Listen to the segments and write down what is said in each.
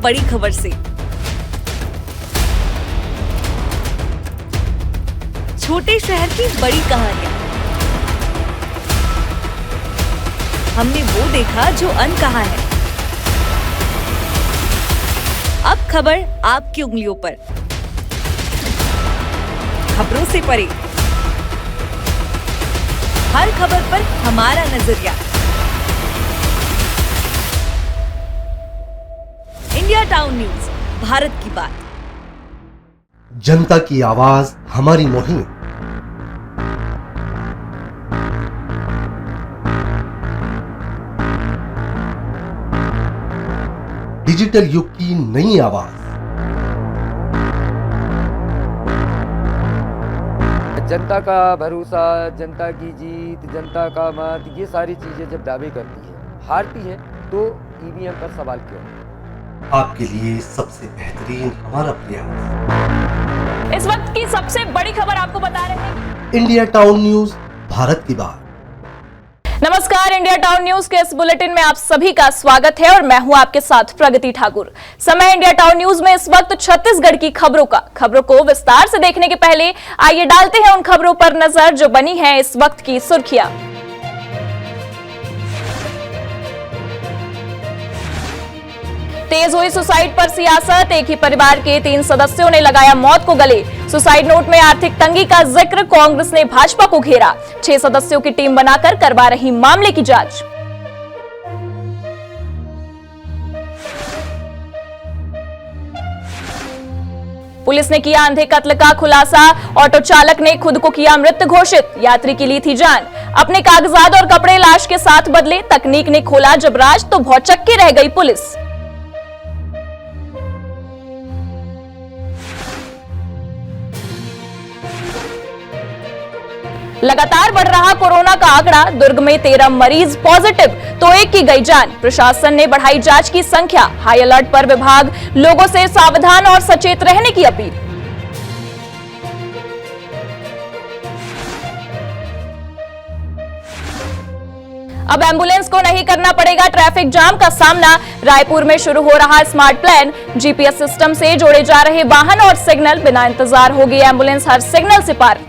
बड़ी खबर से। छोटे शहर की बड़ी कहानियां। हमने वो देखा जो अनकहा है। अब खबर आपकी उंगलियों पर, खबरों से परे, हर खबर पर हमारा नजरिया। इंडिया टाउन न्यूज, भारत की बात। जनता की आवाज हमारी मुहिम। डिजिटल युग की नई आवाज। जनता का भरोसा, जनता की जीत, जनता का मत, ये सारी चीजें जब दावे करती है, हारती है, तो ईवीएम पर सवाल क्यों? आपके लिए सबसे बेहतरीन हमारा प्रयास। इस वक्त की सबसे बड़ी खबर आपको बता रहे हैं। इंडिया टाउन न्यूज, भारत की बात। नमस्कार, इंडिया टाउन न्यूज के इस बुलेटिन में आप सभी का स्वागत है और मैं हूं आपके साथ प्रगति ठाकुर। समय इंडिया टाउन न्यूज में इस वक्त छत्तीसगढ़ की खबरों का। खबरों को विस्तार से देखने के पहले आइए डालते हैं उन खबरों पर नजर जो बनी है इस वक्त की सुर्खियां। तेज हुई सुसाइड पर सियासत। एक ही परिवार के 3 सदस्यों ने लगाया मौत को गले। सुसाइड नोट में आर्थिक तंगी का जिक्र। कांग्रेस ने भाजपा को घेरा। 6 सदस्यों की टीम बनाकर करवा रही मामले की जांच। पुलिस ने किया अंधे कत्ल का खुलासा। ऑटो चालक ने खुद को किया मृत घोषित। यात्री की ली थी जान। अपने कागजात और कपड़े लाश के साथ बदले। तकनीक ने खोला जब राज तो भौचक्की रह गई पुलिस। लगातार बढ़ रहा कोरोना का आंकड़ा। दुर्ग में 13 मरीज पॉजिटिव तो 1 की गई जान। प्रशासन ने बढ़ाई जांच की संख्या। हाई अलर्ट पर विभाग। लोगों से सावधान और सचेत रहने की अपील। अब एम्बुलेंस को नहीं करना पड़ेगा ट्रैफिक जाम का सामना। रायपुर में शुरू हो रहा स्मार्ट प्लान। जीपीएस सिस्टम से जोड़े जा रहे वाहन और सिग्नल। बिना इंतजार होगी एम्बुलेंस हर सिग्नल से पार।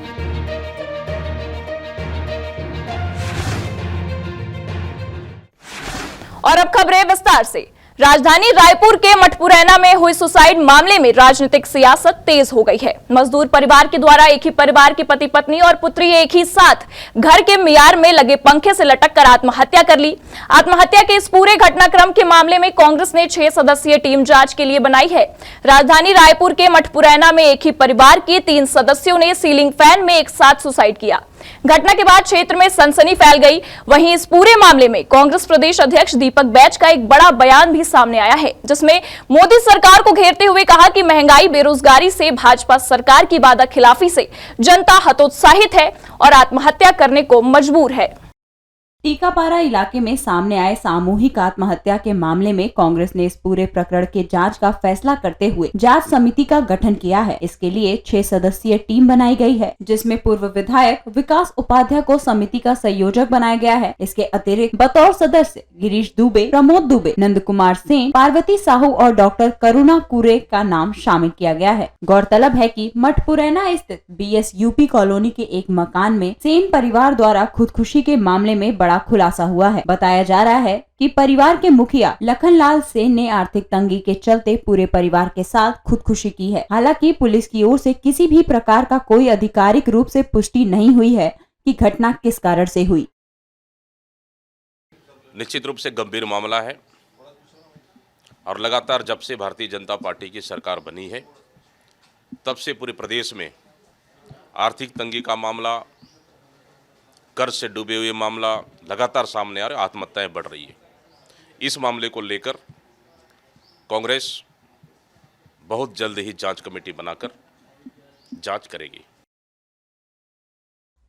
और अब खबरें विस्तार से। राजधानी रायपुर के मठपुरैना में हुई सुसाइड मामले में राजनीतिक सियासत तेज हो गई है। मजदूर परिवार के द्वारा एक ही परिवार के पति पत्नी और पुत्री एक ही साथ घर के मियार में लगे पंखे से लटक कर आत्महत्या कर ली। आत्महत्या के इस पूरे घटनाक्रम के मामले में कांग्रेस ने 6 सदस्यीय टीम जांच के लिए बनाई है। राजधानी रायपुर के मठपुरैना में एक ही परिवार के 3 सदस्यों ने सीलिंग फैन में एक साथ सुसाइड किया। घटना के बाद क्षेत्र में सनसनी फैल गई। वहीं इस पूरे मामले में कांग्रेस प्रदेश अध्यक्ष दीपक बैज का एक बड़ा बयान भी सामने आया है, जिसमें मोदी सरकार को घेरते हुए कहा कि महंगाई, बेरोजगारी से, भाजपा सरकार की वादा खिलाफी से जनता हतोत्साहित है और आत्महत्या करने को मजबूर है। टीकापारा इलाके में सामने आए सामूहिक आत्महत्या के मामले में कांग्रेस ने इस पूरे प्रकरण के जांच का फैसला करते हुए जांच समिति का गठन किया है। इसके लिए 6 सदस्यीय टीम बनाई गई है, जिसमें पूर्व विधायक विकास उपाध्याय को समिति का संयोजक बनाया गया है। इसके अतिरिक्त बतौर सदस्य गिरीश दुबे, प्रमोद दुबे, नंद कुमार सेन, पार्वती साहू और डॉक्टर करुणा कुरे का नाम शामिल किया गया है। गौरतलब है कि मठपुरैना स्थित BSUP कॉलोनी के एक मकान में सेन परिवार द्वारा खुदकुशी के मामले में बड़ा खुलासा हुआ है। बताया जा रहा है कि परिवार के मुखिया लखनलाल सेन ने आर्थिक तंगी के चलते पूरे परिवार के साथ खुदकुशी की है। हालांकि पुलिस की ओर से किसी भी प्रकार का कोई आधिकारिक रूप से पुष्टि नहीं हुई है कि घटना किस कारण से हुई। निश्चित रूप से गंभीर मामला है और लगातार जब से भारतीय जनता पार्टी की सरकार बनी है तब से पूरे प्रदेश में आर्थिक तंगी का मामला, कर्ज से डूबे हुए मामला लगातार सामने आ रहा है। आत्महत्याएं बढ़ रही है। इस मामले को लेकर कांग्रेस बहुत जल्द ही जांच कमेटी बनाकर जांच करेगी।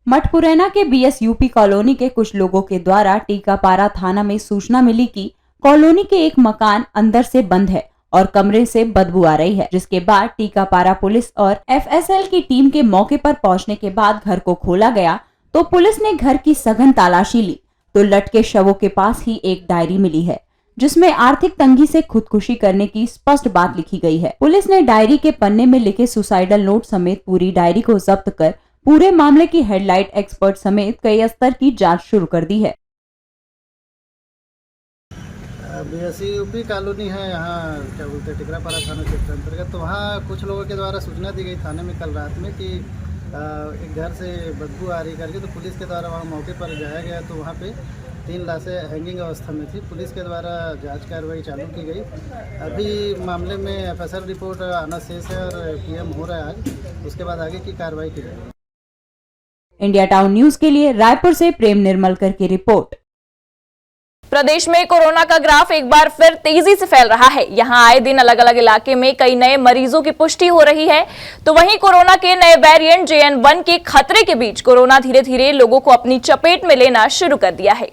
मठपुरैना के BSUP कॉलोनी के कुछ लोगों के द्वारा टीकापारा थाना में सूचना मिली कि कॉलोनी के एक मकान अंदर से बंद है और कमरे से बदबू आ रही है, जिसके बाद टीकापारा पुलिस और FSL की टीम के मौके पर पहुंचने के बाद घर को खोला गया तो पुलिस ने घर की सघन तलाशी ली तो लटके शवों के पास ही एक डायरी मिली है, जिसमें आर्थिक तंगी से खुदकुशी करने की स्पष्ट बात लिखी गई है। पुलिस ने डायरी के पन्ने में लिखे सुसाइडल नोट समेत पूरी डायरी को जब्त कर पूरे मामले की हेडलाइट एक्सपर्ट समेत कई स्तर की जांच शुरू कर दी है। बीएससी यूपी कॉलोनी है, यहाँ क्या बोलते हैं टिकरापारा थाना क्षेत्र अंतर्गत। तो वहाँ कुछ लोगों के द्वारा सूचना दी गई थाने में कल रात में कि एक घर से बदबू आ रही करके, तो पुलिस के द्वारा वहाँ मौके पर जाया गया तो वहाँ पे 3 लाशें हैंगिंग अवस्था में थी। पुलिस के द्वारा जांच कार्रवाई चालू की गई। अभी मामले में एफएसएल रिपोर्ट आना शेष है और पीएम हो रहा है आज, उसके बाद आगे की कार्रवाई की जाएगी। इंडिया टाउन न्यूज के लिए रायपुर से प्रेम निर्मलकर की रिपोर्ट। प्रदेश में कोरोना का ग्राफ एक बार फिर तेजी से फैल रहा है। यहां आए दिन अलग अलग इलाके में कई नए मरीजों की पुष्टि हो रही है। तो वहीं कोरोना के नए वेरिएंट JN1 के खतरे के बीच कोरोना धीरे धीरे लोगों को अपनी चपेट में लेना शुरू कर दिया है।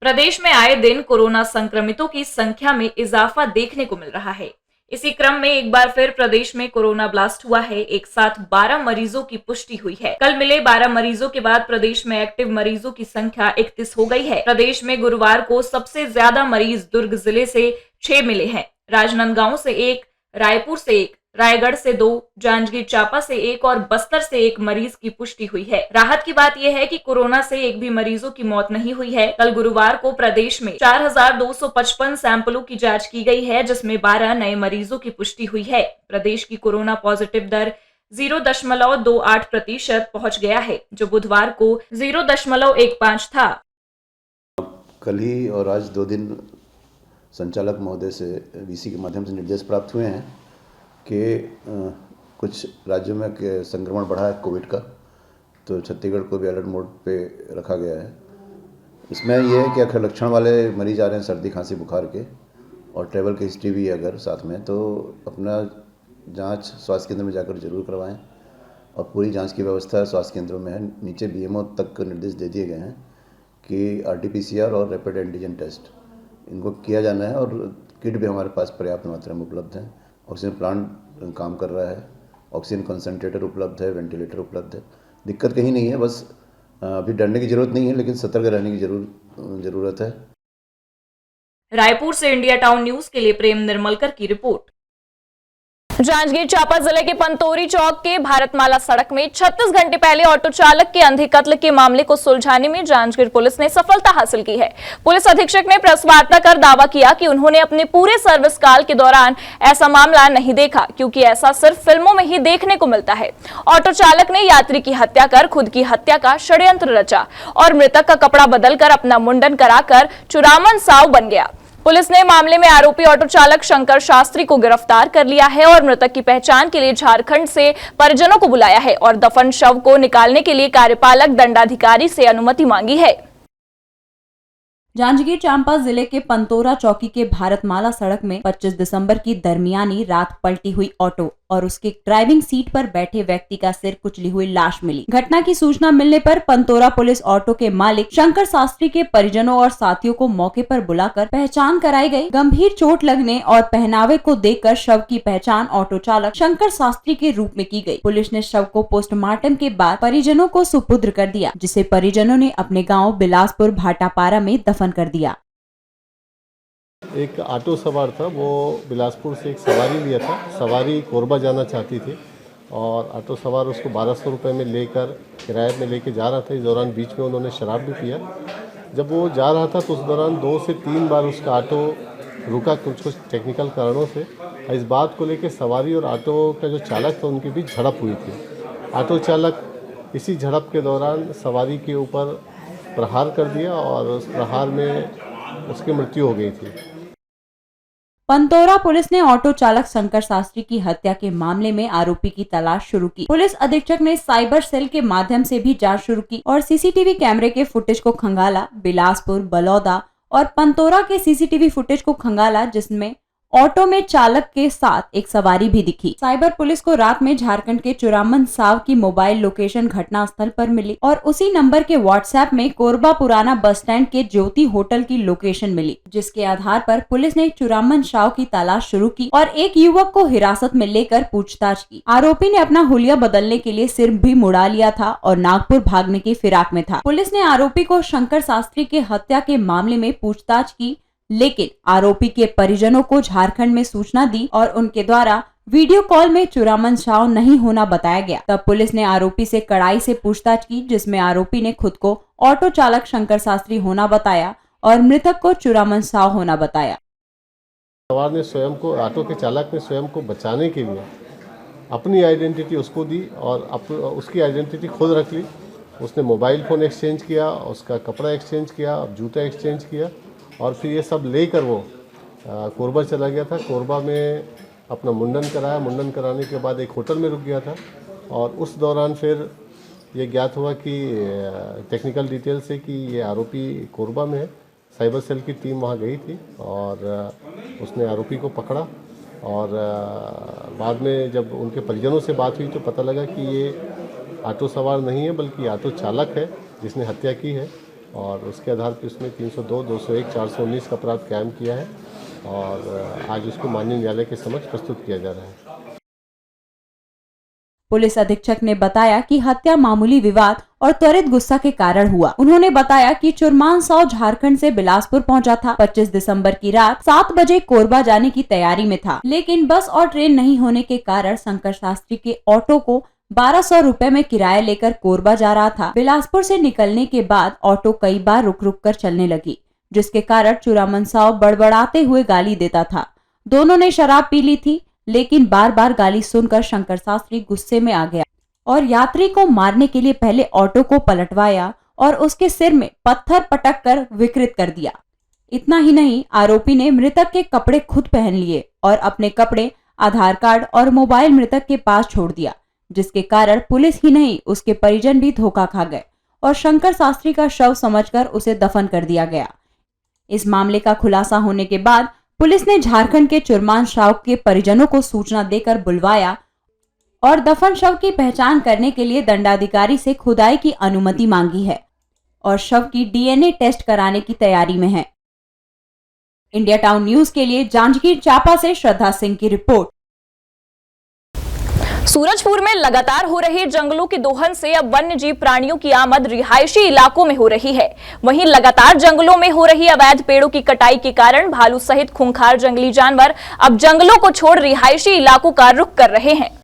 प्रदेश में आए दिन कोरोना संक्रमितों की संख्या में इजाफा देखने को मिल रहा है। इसी क्रम में एक बार फिर प्रदेश में कोरोना ब्लास्ट हुआ है। एक साथ 12 मरीजों की पुष्टि हुई है। कल मिले 12 मरीजों के बाद प्रदेश में एक्टिव मरीजों की संख्या 31 हो गई है। प्रदेश में गुरुवार को सबसे ज्यादा मरीज दुर्ग जिले से 6 मिले हैं। राजनांदगांव से 1, रायपुर से 1, रायगढ़ से 2, जांजगीर चांपा से 1 और बस्तर से 1 मरीज की पुष्टि हुई है। राहत की बात यह है कि कोरोना से एक भी मरीजों की मौत नहीं हुई है। कल गुरुवार को प्रदेश में 4255 सैंपलों की जांच की गई है, जिसमें 12 नए मरीजों की पुष्टि हुई है। प्रदेश की कोरोना पॉजिटिव दर 0.28% पहुंच गया है, जो बुधवार को 0.15 था। कल ही और आज 2 दिन संचालक महोदय से वीसी के माध्यम से निर्देश प्राप्त हुए हैं कि कुछ राज्यों में संक्रमण बढ़ा है कोविड का, तो छत्तीसगढ़ को भी अलर्ट मोड पे रखा गया है। इसमें यह है कि अगर लक्षण वाले मरीज आ रहे हैं सर्दी खांसी बुखार के और ट्रैवल की हिस्ट्री भी है अगर साथ में, तो अपना जांच स्वास्थ्य केंद्र में जाकर जरूर करवाएं। और पूरी जांच की व्यवस्था स्वास्थ्य केंद्रों में है। नीचे BMO तक निर्देश दे दिए गए हैं कि RT-PCR और रैपिड एंटीजन टेस्ट इनको किया जाना है। और किट भी हमारे पास पर्याप्त मात्रा में उपलब्ध है। ऑक्सीजन प्लांट काम कर रहा है, ऑक्सीजन कंसंट्रेटर उपलब्ध है, वेंटिलेटर उपलब्ध है। दिक्कत कहीं नहीं है, बस अभी डरने की जरूरत नहीं है, लेकिन सतर्क रहने की जरूरत है। रायपुर से इंडिया टाउन न्यूज के लिए प्रेम निर्मलकर की रिपोर्ट। जांजगीर चांपा जिले के पंतोरी चौक के भारतमाला सड़क में 36 घंटे पहले ऑटो चालक के अंधे कत्ल के मामले को सुलझाने में जांजगीर पुलिस ने सफलता हासिल की है। पुलिस अधीक्षक ने प्रेस वार्ता कर दावा किया कि उन्होंने अपने पूरे सर्विस काल के दौरान ऐसा मामला नहीं देखा, क्योंकि ऐसा सिर्फ फिल्मों में ही देखने को मिलता है। ऑटो चालक ने यात्री की हत्या कर खुद की हत्या का षड्यंत्र रचा और मृतक का कपड़ा बदलकर अपना मुंडन कराकर चुरामन साव बन गया। पुलिस ने मामले में आरोपी ऑटो चालक शंकर शास्त्री को गिरफ्तार कर लिया है और मृतक की पहचान के लिए झारखंड से परिजनों को बुलाया है और दफन शव को निकालने के लिए कार्यपालक दंडाधिकारी से अनुमति मांगी है। जांजगीर चांपा जिले के पंतोरा चौकी के भारतमाला सड़क में 25 दिसंबर की दरमियानी रात पलटी हुई ऑटो और उसके ड्राइविंग सीट पर बैठे व्यक्ति का सिर कुचली हुई लाश मिली। घटना की सूचना मिलने पर पंतोरा पुलिस ऑटो के मालिक शंकर शास्त्री के परिजनों और साथियों को मौके पर बुलाकर पहचान कराई गई। गंभीर चोट लगने और पहनावे को देखकर शव की पहचान ऑटो चालक शंकर शास्त्री के रूप में की गई। पुलिस ने शव को पोस्टमार्टम के बाद परिजनों को सुपुर्द कर दिया, जिसे परिजनों ने अपने गाँव बिलासपुर भाटापारा में दफन कर दिया। एक ऑटो सवार था, वो बिलासपुर से एक सवारी लिया था। सवारी कोरबा जाना चाहती थी और ऑटो सवार उसको 1200 रुपये में लेकर किराए में लेके जा रहा था। इस दौरान बीच में उन्होंने शराब भी पिया। जब वो जा रहा था तो उस दौरान 2 से 3 बार उसका ऑटो रुका कुछ टेक्निकल कारणों से। इस बात को लेकर सवारी और ऑटो का जो चालक था उनके बीच झड़प हुई थी। ऑटो चालक इसी झड़प के दौरान सवारी के ऊपर प्रहार कर दिया और उस प्रहार में उसकी मृत्यु हो गई थी। पंतोरा पुलिस ने ऑटो चालक शंकर शास्त्री की हत्या के मामले में आरोपी की तलाश शुरू की। पुलिस अधीक्षक ने साइबर सेल के माध्यम से भी जांच शुरू की और सीसीटीवी कैमरे के फुटेज को खंगाला। बिलासपुर, बलौदा और पंतोरा के सीसीटीवी फुटेज को खंगाला, जिसमें ऑटो में चालक के साथ एक सवारी भी दिखी। साइबर पुलिस को रात में झारखंड के चुरामन साव की मोबाइल लोकेशन घटना स्थल पर मिली और उसी नंबर के व्हाट्सएप में कोरबा पुराना बस स्टैंड के ज्योति होटल की लोकेशन मिली, जिसके आधार पर पुलिस ने चुरामन साव की तलाश शुरू की और एक युवक को हिरासत में लेकर पूछताछ की। आरोपी ने अपना हुलिया बदलने के लिए सिर भी मुड़ा लिया था और नागपुर भागने की फिराक में था। पुलिस ने आरोपी को शंकर शास्त्री के हत्या के मामले में पूछताछ की, लेकिन आरोपी के परिजनों को झारखंड में सूचना दी और उनके द्वारा वीडियो कॉल में चुरामन साव नहीं होना बताया गया। तब पुलिस ने आरोपी से कड़ाई से पूछताछ की, जिसमें आरोपी ने खुद को ऑटो चालक शंकर शास्त्री होना बताया और मृतक को चुरामन साव होना बताया। सवार ने स्वयं को, ऑटो के चालक ने स्वयं को बचाने के लिए अपनी आइडेंटिटी उसको दी और उसकी आइडेंटिटी खुद रख ली। उसने मोबाइल फ़ोन एक्सचेंज किया, उसका कपड़ा एक्सचेंज किया, जूता एक्सचेंज किया और फिर ये सब लेकर वो कोरबा चला गया था। कोरबा में अपना मुंडन कराया। मुंडन कराने के बाद एक होटल में रुक गया था और उस दौरान फिर ये ज्ञात हुआ कि टेक्निकल डिटेल से कि ये आरोपी कोरबा में है। साइबर सेल की टीम वहाँ गई थी और उसने आरोपी को पकड़ा और बाद में जब उनके परिजनों से बात हुई तो पता लगा कि ये ऑटो सवार नहीं है बल्कि ऑटो चालक है जिसने हत्या की है और उसके आधार पर उसने 302, 201, 419 का अपराध कायम किया है और आज उसको माननीय न्यायालय के समक्ष प्रस्तुत किया जा रहा है। पुलिस अधीक्षक ने बताया कि हत्या मामूली विवाद और त्वरित गुस्सा के कारण हुआ। उन्होंने बताया कि चुरामन साव झारखंड से बिलासपुर पहुंचा था। 25 दिसंबर की रात 7 बजे कोरबा जाने की तैयारी में था, लेकिन बस और ट्रेन नहीं होने के कारण शंकर शास्त्री के ऑटो को 1200 रुपए में किराया लेकर कोरबा जा रहा था। बिलासपुर से निकलने के बाद ऑटो कई बार रुक रुक कर चलने लगी, जिसके कारण चुरामन साव बड़बड़ाते हुए गाली देता था। दोनों ने शराब पी ली थी, लेकिन बार बार गाली सुनकर शंकर शास्त्री गुस्से में आ गया और यात्री को मारने के लिए पहले ऑटो को पलटवाया और उसके सिर में पत्थर पटक कर विकृत कर दिया। इतना ही नहीं, आरोपी ने मृतक के कपड़े खुद पहन लिए और अपने कपड़े, आधार कार्ड और मोबाइल मृतक के पास छोड़ दिया, जिसके कारण पुलिस ही नहीं उसके परिजन भी धोखा खा गए और शंकर शास्त्री का शव समझकर उसे दफन कर दिया गया। इस मामले का खुलासा होने के बाद पुलिस ने झारखंड के चुरामन साव के परिजनों को सूचना देकर बुलवाया और दफन शव की पहचान करने के लिए दंडाधिकारी से खुदाई की अनुमति मांगी है और शव की डीएनए टेस्ट कराने की तैयारी में है। इंडिया टाउन न्यूज के लिए जांजगीर चांपा से श्रद्धा सिंह की रिपोर्ट। सूरजपुर में लगातार हो रहे जंगलों की दोहन से अब वन्य जीव प्राणियों की आमद रिहायशी इलाकों में हो रही है। वहीं लगातार जंगलों में हो रही अवैध पेड़ों की कटाई के कारण भालू सहित खूंखार जंगली जानवर अब जंगलों को छोड़ रिहायशी इलाकों का रुख कर रहे हैं।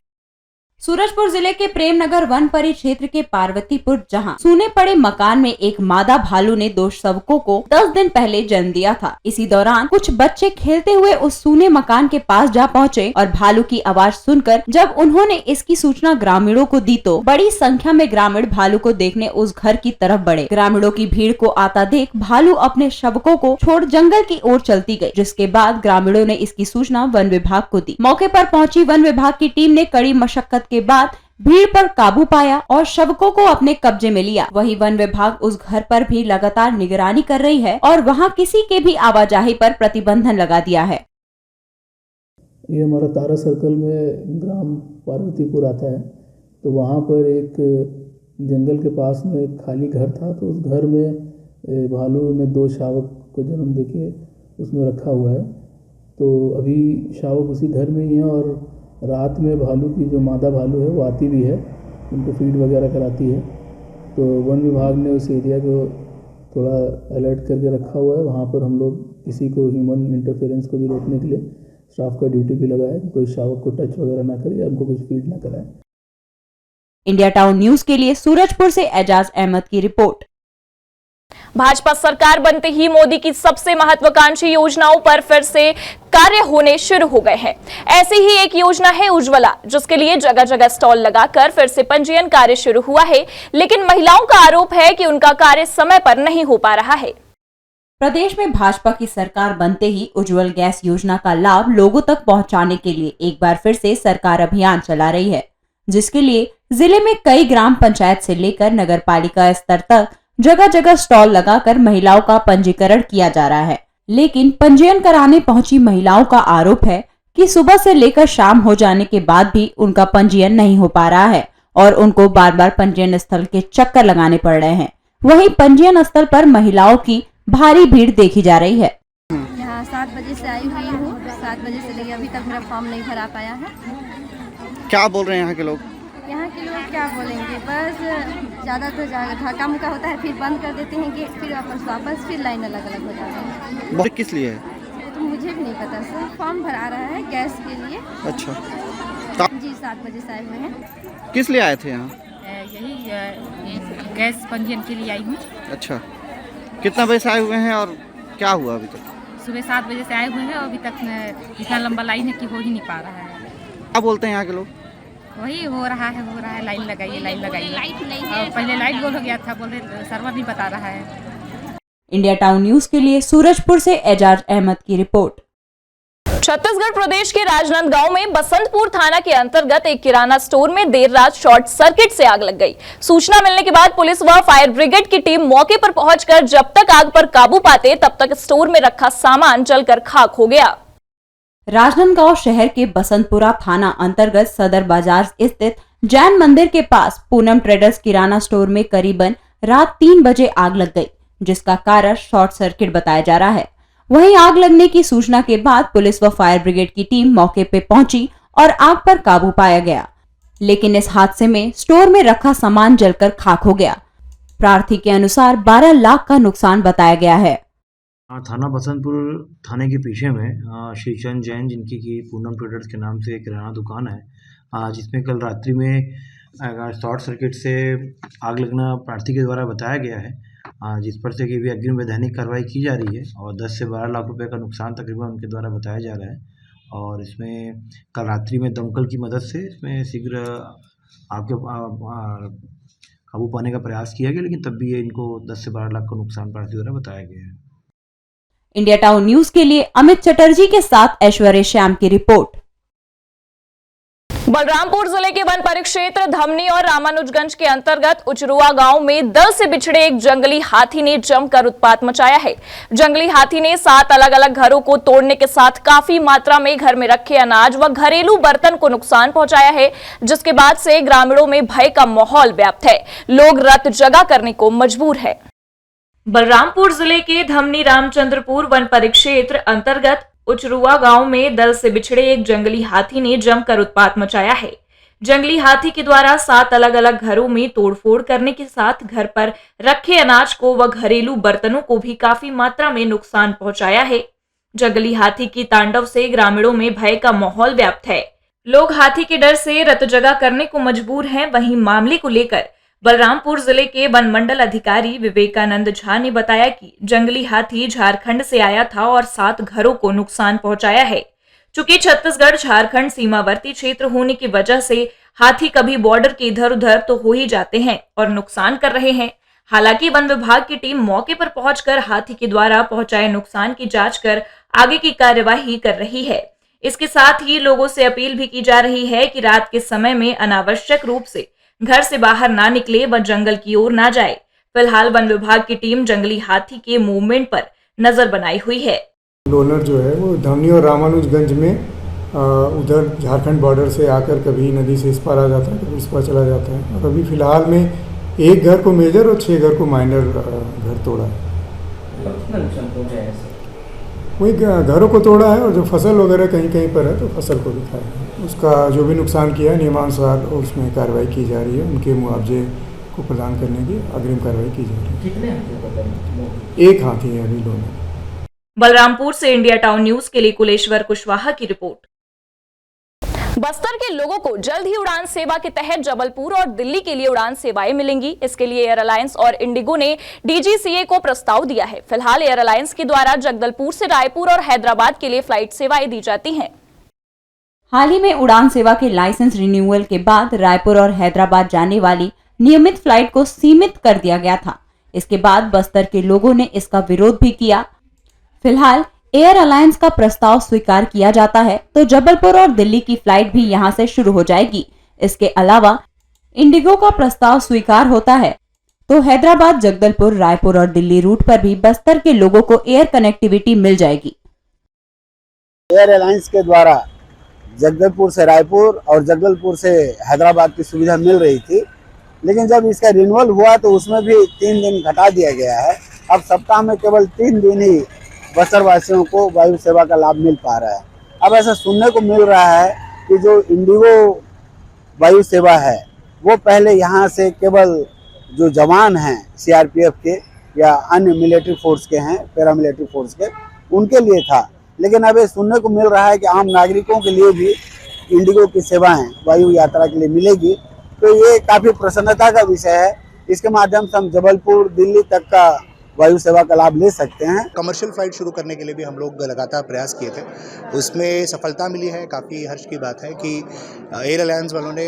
सूरजपुर जिले के प्रेमनगर वन परिक्षेत्र के पार्वतीपुर जहां सूने पड़े मकान में एक मादा भालू ने 2 शावकों को 10 दिन पहले जन्म दिया था। इसी दौरान कुछ बच्चे खेलते हुए उस सूने मकान के पास जा पहुंचे और भालू की आवाज सुनकर जब उन्होंने इसकी सूचना ग्रामीणों को दी तो बड़ी संख्या में ग्रामीण भालू को देखने उस घर की तरफ बढ़े। ग्रामीणों की भीड़ को आता देख भालू अपने शावकों को छोड़ जंगल की ओर चलती गई, जिसके बाद ग्रामीणों ने इसकी सूचना वन विभाग को दी। मौके पर पहुंची वन विभाग की टीम ने कड़ी मशक्कत के बाद भीड़ पर काबू पाया और शावकों को अपने कब्जे में लिया। वहीं वन विभाग उस घर पर भी लगातार निगरानी कर रही है और वहां किसी के भी आवाजाही पर प्रतिबंधन लगा दिया है। ये हमारा तारा सर्कल में ग्राम पार्वतीपुर आता है, तो वहाँ पर एक जंगल के पास में एक खाली घर था, तो उस घर में भालू ने 2 शावक को जन्म देके उसमें रखा हुआ है। तो अभी शावक उसी घर में ही है और रात में भालू की जो मादा भालू है वो आती भी है, उनको फीड वगैरह कराती है। तो वन विभाग ने उस एरिया को थोड़ा अलर्ट करके रखा हुआ है। वहाँ पर हम लोग किसी को ह्यूमन इंटरफेरेंस को भी रोकने के लिए स्टाफ का ड्यूटी भी लगाया कि कोई शावक को टच वगैरह ना करे या उनको कुछ फीड ना कराए। इंडिया टाउन न्यूज के लिए सूरजपुर से एजाज अहमद की रिपोर्ट। भाजपा सरकार बनते ही मोदी की सबसे महत्वाकांक्षी योजनाओं पर फिर से कार्य होने शुरू हो गए हैं। ऐसी ही एक योजना है उज्ज्वला, जिसके लिए जगह जगह स्टॉल लगाकर फिर से पंजीयन कार्य शुरू हुआ है, लेकिन महिलाओं का आरोप है कि उनका कार्य समय पर नहीं हो पा रहा है। प्रदेश में भाजपा की सरकार बनते ही उज्ज्वल गैस योजना का लाभ लोगों तक पहुंचाने के लिए एक बार फिर से सरकार अभियान चला रही है, जिसके लिए जिले में कई ग्राम पंचायत से लेकर नगर पालिका स्तर तक जगह जगह स्टॉल लगाकर महिलाओं का पंजीकरण किया जा रहा है। लेकिन पंजीयन कराने पहुंची महिलाओं का आरोप है कि सुबह से लेकर शाम हो जाने के बाद भी उनका पंजीयन नहीं हो पा रहा है और उनको बार बार पंजीयन स्थल के चक्कर लगाने पड़ रहे हैं। वहीं पंजीयन स्थल पर महिलाओं की भारी भीड़ देखी जा रही है। यहाँ 7 बजे से आई हुई हूँ, 7 बजे से लेकर अभी तक मेरा फॉर्म नहीं भरा पाया है। क्या बोल रहे हैं यहाँ के लोग? यहाँ के लोग क्या बोलेंगे, बस ज़्यादा तो धक्का मुक्का होता है, फिर बंद कर देते हैं गेट, फिर वापस फिर लाइन अलग अलग हो जाती है। किस लिए है? तो मुझे भी नहीं पता सर, फॉर्म भरा रहा है गैस के लिए। अच्छा, जी 7 बजे से आए हुए हैं। किस लिए आए थे यहाँ? यही गैस पंजीयन के लिए आई हूँ। अच्छा, कितना बजे से आए हुए हैं और क्या हुआ अभी तक? सुबह 7 बजे से आए हुए हैं और अभी तक इतना लंबा लाइन है कि हो ही नहीं पा रहा है। क्या बोलते हैं यहाँ के लोग? वही हो रहा है लाइन लगाइए लाइन लगाइए। और पहले लाइट गोल हो गया था, बोल रहे सर्वर नहीं बता रहा है। इंडिया टाउन न्यूज के लिए सूरजपुर से एजाज अहमद की रिपोर्ट। छत्तीसगढ़ प्रदेश के राजनांदगांव में बसंतपुर थाना के अंतर्गत एक किराना स्टोर में देर रात शॉर्ट सर्किट से आग लग गई। सूचना मिलने के बाद पुलिस व फायर ब्रिगेड की टीम मौके पर पहुंचकर जब तक आग पर काबू पाते तब तक स्टोर में रखा सामान जलकर खाक हो गया। राजनांदगांव शहर के बसंतपुरा थाना अंतर्गत सदर बाजार स्थित जैन मंदिर के पास पूनम ट्रेडर्स किराना स्टोर में करीबन रात 3 बजे आग लग गई, जिसका कारण शॉर्ट सर्किट बताया जा रहा है। वहीं आग लगने की सूचना के बाद पुलिस व फायर ब्रिगेड की टीम मौके पे पहुंची और आग पर काबू पाया गया, लेकिन इस हादसे में स्टोर में रखा सामान जलकर खाक हो गया। प्रार्थी के अनुसार 12 लाख का नुकसान बताया गया है। थाना बसंतपुर थाने के पीछे में श्री चंद जैन जिनकी की पूनम ट्रेडर्स के नाम से एक किराना दुकान है, जिसमें कल रात्रि में शॉर्ट सर्किट से आग लगना प्रार्थी के द्वारा बताया गया है, जिस पर से कि भी अग्रिम वैधानिक कार्रवाई की जा रही है और 10 से 12 लाख रुपए का नुकसान तकरीबन उनके द्वारा बताया जा रहा है। और इसमें कल रात्रि में दमकल की मदद से इसमें शीघ्र आग के काबू पाने का प्रयास किया गया, लेकिन तब भी ये इनको 10 से 12 लाख का नुकसान प्रार्थी द्वारा बताया गया है। इंडिया टाउन न्यूज के लिए अमित चटर्जी के साथ ऐश्वर्य श्याम की रिपोर्ट। बलरामपुर जिले के वन परिक्षेत्र धमनी और रामानुजगंज के अंतर्गत उचरुआ गांव में दल से बिछड़े एक जंगली हाथी ने जमकर उत्पात मचाया है। जंगली हाथी ने 7 अलग अलग घरों को तोड़ने के साथ काफी मात्रा में घर में रखे अनाज व घरेलू बर्तन को नुकसान पहुंचाया है, जिसके बाद से ग्रामीणों में भय का माहौल व्याप्त है। लोग रत जगा करने को मजबूर है। बलरामपुर जिले के धमनी रामचंद्रपुर वन परिक्षेत्र अंतर्गत उचरुआ गांव में दल से बिछड़े एक जंगली हाथी ने जमकर उत्पात मचाया है। जंगली हाथी के द्वारा 7 अलग अलग घरों में तोड़फोड़ करने के साथ घर पर रखे अनाज को व घरेलू बर्तनों को भी काफी मात्रा में नुकसान पहुंचाया है। जंगली हाथी की तांडव से ग्रामीणों में भय का माहौल व्याप्त है। लोग हाथी के डर से रतजगा करने को मजबूर हैं। वहीं मामले को लेकर बलरामपुर जिले के वन मंडल अधिकारी विवेकानंद झा ने बताया कि जंगली हाथी झारखंड से आया था और 7 घरों को नुकसान पहुंचाया है। चूंकि छत्तीसगढ़ झारखंड सीमावर्ती क्षेत्र होने की वजह से हाथी कभी बॉर्डर के इधर उधर तो हो ही जाते हैं और नुकसान कर रहे हैं। हालांकि वन विभाग की टीम मौके पर पहुंचकर हाथी के द्वारा पहुंचाए नुकसान की जांच कर आगे की कार्यवाही कर रही है। इसके साथ ही लोगों से अपील भी की जा रही है कि रात के समय में अनावश्यक रूप से घर से बाहर ना निकले व जंगल की ओर ना जाए। फिलहाल वन विभाग की टीम जंगली हाथी के मूवमेंट पर नजर बनाई हुई है। लोनर जो है वो धमनी और रामानुजगंज में उधर झारखंड बॉर्डर से आकर कभी नदी से इस पार आ जाता है, कभी इस पार चला जाता है। और अभी फिलहाल में एक घर को मेजर और 6 घर को माइनर घर तोड़ा है। वही घरों को तोड़ा है और जो फसल वगैरह कहीं कहीं पर है तो फसल को भी खाया है। उसका जो भी नुकसान किया नियमानुसार उसमें कार्रवाई की जा रही है। उनके मुआवजे को प्रदान करने की अग्रिम कार्रवाई की जा रही है। कितने हाथी? एक हाथी है अभी लोनर। बलरामपुर से इंडिया टाउन न्यूज के लिए कुलेश्वर कुशवाहा की रिपोर्ट। बस्तर के लोगों को जल्द ही उड़ान सेवा के तहत जबलपुर और दिल्ली के लिए उड़ान सेवाएं मिलेंगी। इसके लिए एयर अलायंस और इंडिगो ने डीजीसीए को प्रस्ताव दिया है। फिलहाल एयर अलायंस के द्वारा जगदलपुर से रायपुर और हैदराबाद के लिए फ्लाइट सेवाएं दी जाती हैं। हाल ही में उड़ान सेवा के लाइसेंस रिन्यूअल के बाद रायपुर और हैदराबाद जाने वाली नियमित फ्लाइट को सीमित कर दिया गया था। इसके बाद बस्तर के लोगों ने इसका विरोध भी किया। फिलहाल एयर अलायंस का प्रस्ताव स्वीकार किया जाता है तो जबलपुर और दिल्ली की फ्लाइट भी यहां से शुरू हो जाएगी। इसके अलावा इंडिगो का प्रस्ताव स्वीकार होता है तो हैदराबाद, जगदलपुर, रायपुर और दिल्ली रूट पर भी बस्तर के लोगों को एयर कनेक्टिविटी मिल जाएगी। एयर अलायंस के द्वारा जगदलपुर से रायपुर और जगदलपुर से हैदराबाद की सुविधा मिल रही थी, लेकिन जब इसका रिन्यूअल हुआ तो उसमें भी 3 दिन घटा दिया गया है। अब सप्ताह में केवल 3 दिन ही बस्तर वासियों को वायु सेवा का लाभ मिल पा रहा है। अब ऐसा सुनने को मिल रहा है कि जो इंडिगो वायु सेवा है वो पहले यहाँ से केवल जो जवान हैं सीआरपीएफ के या अन्य मिलिट्री फोर्स के हैं, पैरामिलिट्री फोर्स के, उनके लिए था, लेकिन अब ये सुनने को मिल रहा है कि आम नागरिकों के लिए भी इंडिगो की सेवाएं वायु यात्रा के लिए मिलेगी। तो ये काफ़ी प्रसन्नता का विषय है। इसके माध्यम से हम जबलपुर दिल्ली तक का वायु सेवा का लाभ ले सकते हैं। कमर्शियल फ्लाइट शुरू करने के लिए भी हम लोग लगातार प्रयास किए थे, उसमें सफलता मिली है। काफ़ी हर्ष की बात है कि एयर अलायंस वालों ने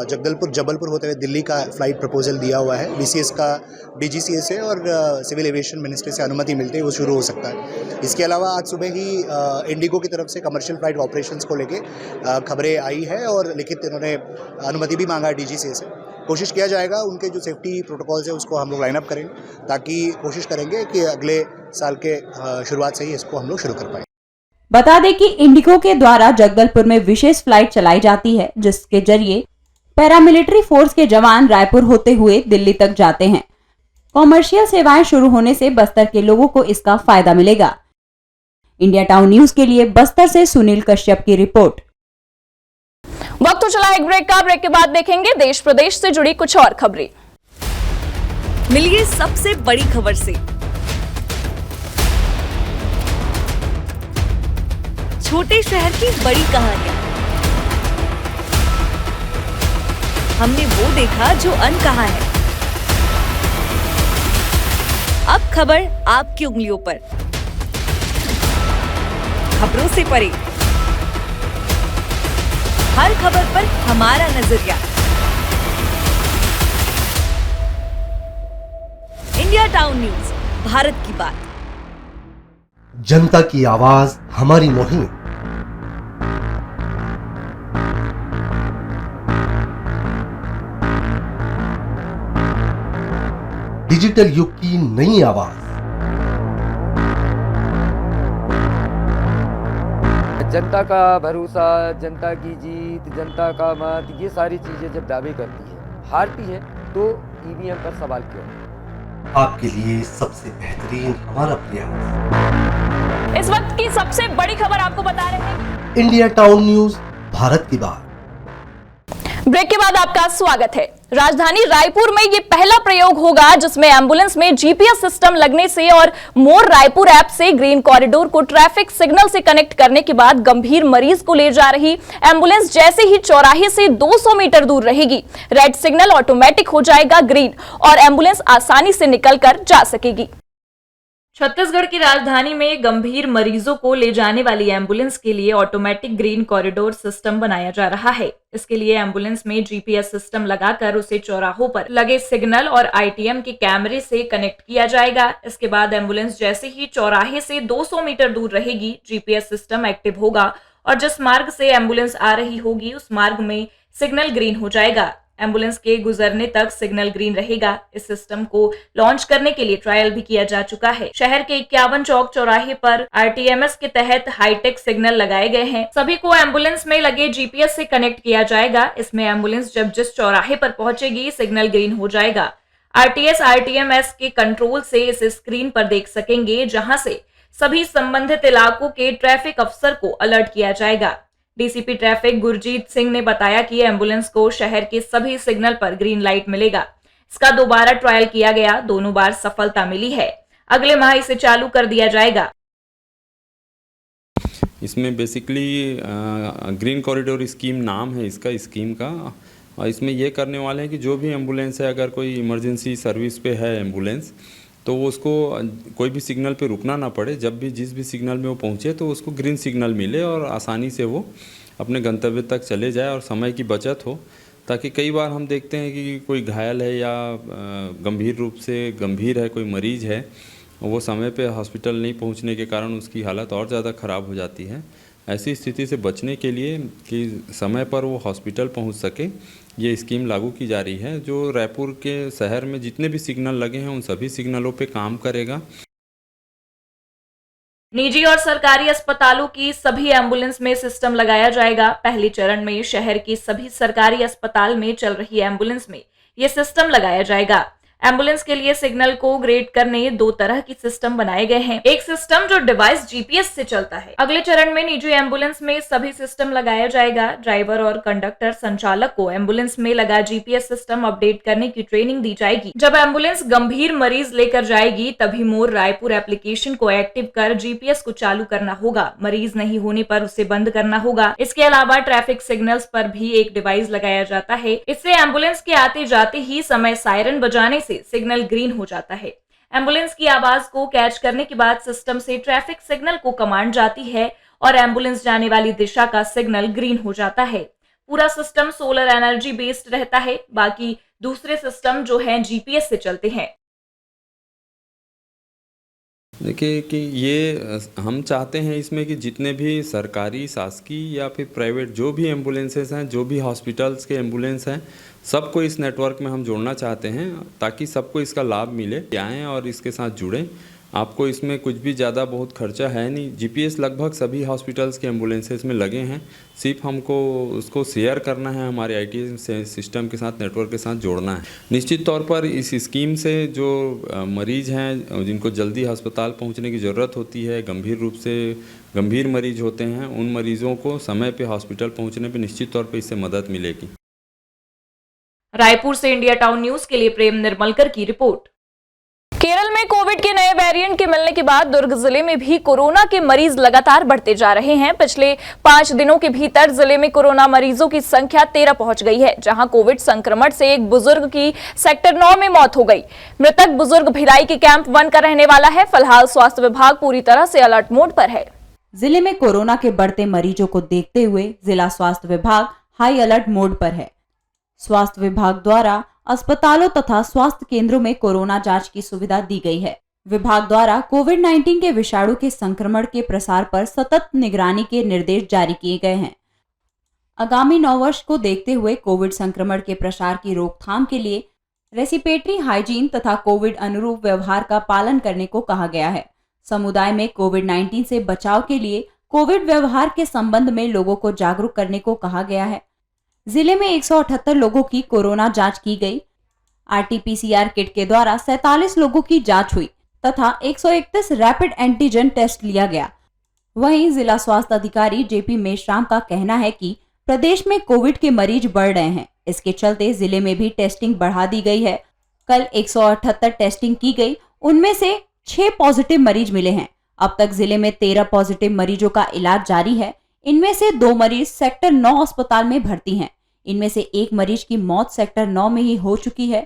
जबलपुर होते हुए दिल्ली का फ़्लाइट प्रपोजल दिया हुआ है। BCS का DGCA से और सिविल एविएशन मिनिस्ट्री से अनुमति मिलते ही वो शुरू हो सकता है। इसके अलावा आज सुबह ही इंडिगो की तरफ से कमर्शियल फ्लाइट ऑपरेशंस को लेके खबरें आई है और लिखित इन्होंने अनुमति भी मांगा है DGCA से। कोशिश किया जाएगा उनके जो सेफ्टी प्रोटोकॉल्स है उसको हम लोग लाइन अप करेंगे, ताकि कोशिश करेंगे कि अगले साल के शुरुआत से ही इसको हम लोग शुरू कर पाएं। बता दें कि इंडिगो के द्वारा जगदलपुर में विशेष फ्लाइट चलाई जाती है, जिसके जरिए पैरामिलिट्री फोर्स के जवान रायपुर होते हुए दिल्ली तक जाते हैं। कॉमर्शियल सेवाएं शुरू होने से बस्तर के लोगों को इसका फायदा मिलेगा। इंडिया टाउन न्यूज के लिए बस्तर से सुनील कश्यप की रिपोर्ट। वक्त तो चला एक ब्रेक का। ब्रेक के बाद देखेंगे देश प्रदेश से जुड़ी कुछ और खबरें। मिलिए सबसे बड़ी खबर से। छोटे शहर की बड़ी कहानियां। हमने वो देखा जो अनकहा है। अब खबर आपकी उंगलियों पर। खबरों से परे, हर खबर पर हमारा नजरिया। इंडिया टाउन न्यूज, भारत की बात। जनता की आवाज हमारी मुहिम। डिजिटल युग की नई आवाज। जनता का भरोसा, जनता की जीत, जनता का मत, ये सारी चीज़ें जब दावे करती है, हारती है, तो EVM पर सवाल क्यों? आपके लिए सबसे बेहतरीन हमारा प्रयास। इस वक्त की सबसे बड़ी खबर आपको बता रहे हैं। इंडिया टाउन न्यूज, भारत की बात। ब्रेक के बाद आपका स्वागत है। राजधानी रायपुर में ये पहला प्रयोग होगा जिसमें एम्बुलेंस में GPS सिस्टम लगने से और मोर रायपुर ऐप से ग्रीन कॉरिडोर को ट्रैफिक सिग्नल से कनेक्ट करने के बाद गंभीर मरीज को ले जा रही एम्बुलेंस जैसे ही चौराहे से 200 मीटर दूर रहेगी, रेड सिग्नल ऑटोमेटिक हो जाएगा ग्रीन और एम्बुलेंस आसानी से निकलकर जा सकेगी। छत्तीसगढ़ की राजधानी में गंभीर मरीजों को ले जाने वाली एम्बुलेंस के लिए ऑटोमेटिक ग्रीन कॉरिडोर सिस्टम बनाया जा रहा है। इसके लिए एम्बुलेंस में GPS सिस्टम लगाकर उसे चौराहों पर लगे सिग्नल और ITM के कैमरे से कनेक्ट किया जाएगा। इसके बाद एम्बुलेंस जैसे ही चौराहे से 200 मीटर दूर रहेगी, GPS सिस्टम एक्टिव होगा और जिस मार्ग से एम्बुलेंस आ रही होगी उस मार्ग में सिग्नल ग्रीन हो जाएगा। एम्बुलेंस के गुजरने तक सिग्नल ग्रीन रहेगा। इस सिस्टम को लॉन्च करने के लिए ट्रायल भी किया जा चुका है। शहर के 51 चौक चौराहे पर RTMS के तहत हाईटेक सिग्नल लगाए गए हैं। सभी को एम्बुलेंस में लगे GPS से कनेक्ट किया जाएगा। इसमें एम्बुलेंस जब जिस चौराहे पर पहुंचेगी सिग्नल ग्रीन हो जाएगा। RTS RTMS के कंट्रोल से इस स्क्रीन पर देख सकेंगे, जहां से सभी संबंधित इलाकों के ट्रैफिक अफसर को अलर्ट किया जाएगा। DCP ट्रैफिक गुरजीत सिंह ने बताया कि एम्बुलेंस को शहर के सभी सिग्नल पर ग्रीन लाइट मिलेगा। इसका दोबारा ट्रायल किया गया, दोनों बार सफलता मिली है। अगले माह इसे चालू कर दिया जाएगा। इसमें बेसिकली ग्रीन कॉरिडोर स्कीम नाम है इसका स्कीम का, और इसमें ये करने वाले हैं कि जो भी एम्बुलेंस है, अगर कोई इमरजेंसी सर्विस पे है एम्बुलेंस, तो वो उसको कोई भी सिग्नल पे रुकना ना पड़े। जब भी जिस भी सिग्नल में वो पहुँचे तो उसको ग्रीन सिग्नल मिले और आसानी से वो अपने गंतव्य तक चले जाए और समय की बचत हो। ताकि कई बार हम देखते हैं कि कोई घायल है या गंभीर रूप से गंभीर है, कोई मरीज़ है, वो समय पे हॉस्पिटल नहीं पहुंचने के कारण उसकी हालत और ज़्यादा ख़राब हो जाती है। ऐसी स्थिति से बचने के लिए कि समय पर वो हॉस्पिटल पहुंच सके, ये स्कीम लागू की जा रही है, जो रायपुर के शहर में जितने भी सिग्नल लगे हैं उन सभी सिग्नलों पे काम करेगा। निजी और सरकारी अस्पतालों की सभी एम्बुलेंस में सिस्टम लगाया जाएगा। पहले चरण में शहर की सभी सरकारी अस्पताल में चल रही एम्बुलेंस में ये सिस्टम लगाया जाएगा। एम्बुलेंस के लिए सिग्नल को ग्रेड करने 2 तरह की सिस्टम बनाए गए हैं। एक सिस्टम जो डिवाइस जीपीएस से चलता है। अगले चरण में निजी एम्बुलेंस में सभी सिस्टम लगाया जाएगा। ड्राइवर और कंडक्टर संचालक को एम्बुलेंस में लगा जीपीएस सिस्टम अपडेट करने की ट्रेनिंग दी जाएगी। जब एम्बुलेंस गंभीर मरीज लेकर जाएगी तभी मोर रायपुर एप्लीकेशन को एक्टिव कर जीपीएस को चालू करना होगा। मरीज नहीं होने पर उसे बंद करना होगा। इसके अलावा ट्रैफिक सिग्नल्स पर भी एक डिवाइस लगाया जाता है। इससे एम्बुलेंस के आते जाते ही समय सायरन बजाने से सिग्नल ग्रीन हो जाता है। एम्बुलेंस की आवाज को कैच करने के बाद सिस्टम से ट्रैफिक सिग्नल को कमांड जाती है और एम्बुलेंस जाने वाली दिशा का सिग्नल ग्रीन हो जाता है। पूरा सिस्टम सोलर एनर्जी बेस्ड रहता है। बाकी दूसरे सिस्टम जो हैं जीपीएस से चलते हैं। देखिए कि ये हम चाहते हैं इसमें कि जितने भी सरकारी, शासकीय या फिर प्राइवेट जो भी एम्बुलेंसेस हैं, जो भी हॉस्पिटल्स के एम्बुलेंस हैं, सबको इस नेटवर्क में हम जोड़ना चाहते हैं ताकि सबको इसका लाभ मिले, आएँ और इसके साथ जुड़ें। आपको इसमें कुछ भी ज़्यादा बहुत खर्चा है नहीं। जीपीएस लगभग सभी हॉस्पिटल्स के एम्बुलेंसेस में लगे हैं। सिर्फ हमको उसको शेयर करना है, हमारे आईटी सिस्टम के साथ, नेटवर्क के साथ जोड़ना है। निश्चित तौर पर इस स्कीम से जो मरीज हैं जिनको जल्दी अस्पताल पहुंचने की ज़रूरत होती है, गंभीर मरीज होते हैं, उन मरीजों को समय पे हॉस्पिटल पहुंचने पे निश्चित तौर पे इससे मदद मिलेगी। रायपुर से इंडिया टाउन न्यूज के लिए प्रेम निर्मलकर की रिपोर्ट। केरल में कोविड के नए वेरिएंट के मिलने के बाद दुर्ग जिले में भी कोरोना के मरीज लगातार बढ़ते जा रहे हैं। पिछले 5 दिनों के भीतर जिले में कोरोना मरीजों की संख्या 13 पहुंच गई है, जहां कोविड संक्रमण से एक बुजुर्ग की सेक्टर 9 में मौत हो गई। मृतक बुजुर्ग भिलाई के कैंप 1 का रहने वाला है। फिलहाल स्वास्थ्य विभाग पूरी तरह से अलर्ट मोड पर है। जिले में कोरोना के बढ़ते मरीजों को देखते हुए जिला स्वास्थ्य विभाग हाई अलर्ट मोड पर है। स्वास्थ्य विभाग द्वारा अस्पतालों तथा स्वास्थ्य केंद्रों में कोरोना जांच की सुविधा दी गई है। विभाग द्वारा कोविड-19 के विषाणु के संक्रमण के प्रसार पर सतत निगरानी के निर्देश जारी किए गए हैं। आगामी नववर्ष को देखते हुए कोविड संक्रमण के प्रसार की रोकथाम के लिए रेस्पिरेटरी हाइजीन तथा कोविड अनुरूप व्यवहार का पालन करने को कहा गया है। समुदाय में कोविड-19 से बचाव के लिए कोविड व्यवहार के संबंध में लोगों को जागरूक करने को कहा गया है। जिले में 178 लोगों की कोरोना जांच की गई। आरटीपीसीआर किट के द्वारा 47 लोगों की जांच हुई तथा 131 रैपिड एंटीजन टेस्ट लिया गया। वहीं जिला स्वास्थ्य अधिकारी जेपी मेश्राम का कहना है कि प्रदेश में कोविड के मरीज बढ़ रहे हैं, इसके चलते जिले में भी टेस्टिंग बढ़ा दी गई है। कल 178 टेस्टिंग की गई, उनमें से 6 पॉजिटिव मरीज मिले हैं। अब तक जिले में 13 पॉजिटिव मरीजों का इलाज जारी है। इनमें से 2 मरीज सेक्टर 9 अस्पताल में भर्ती हैं। इनमें से 1 मरीज की मौत सेक्टर 9 में ही हो चुकी है।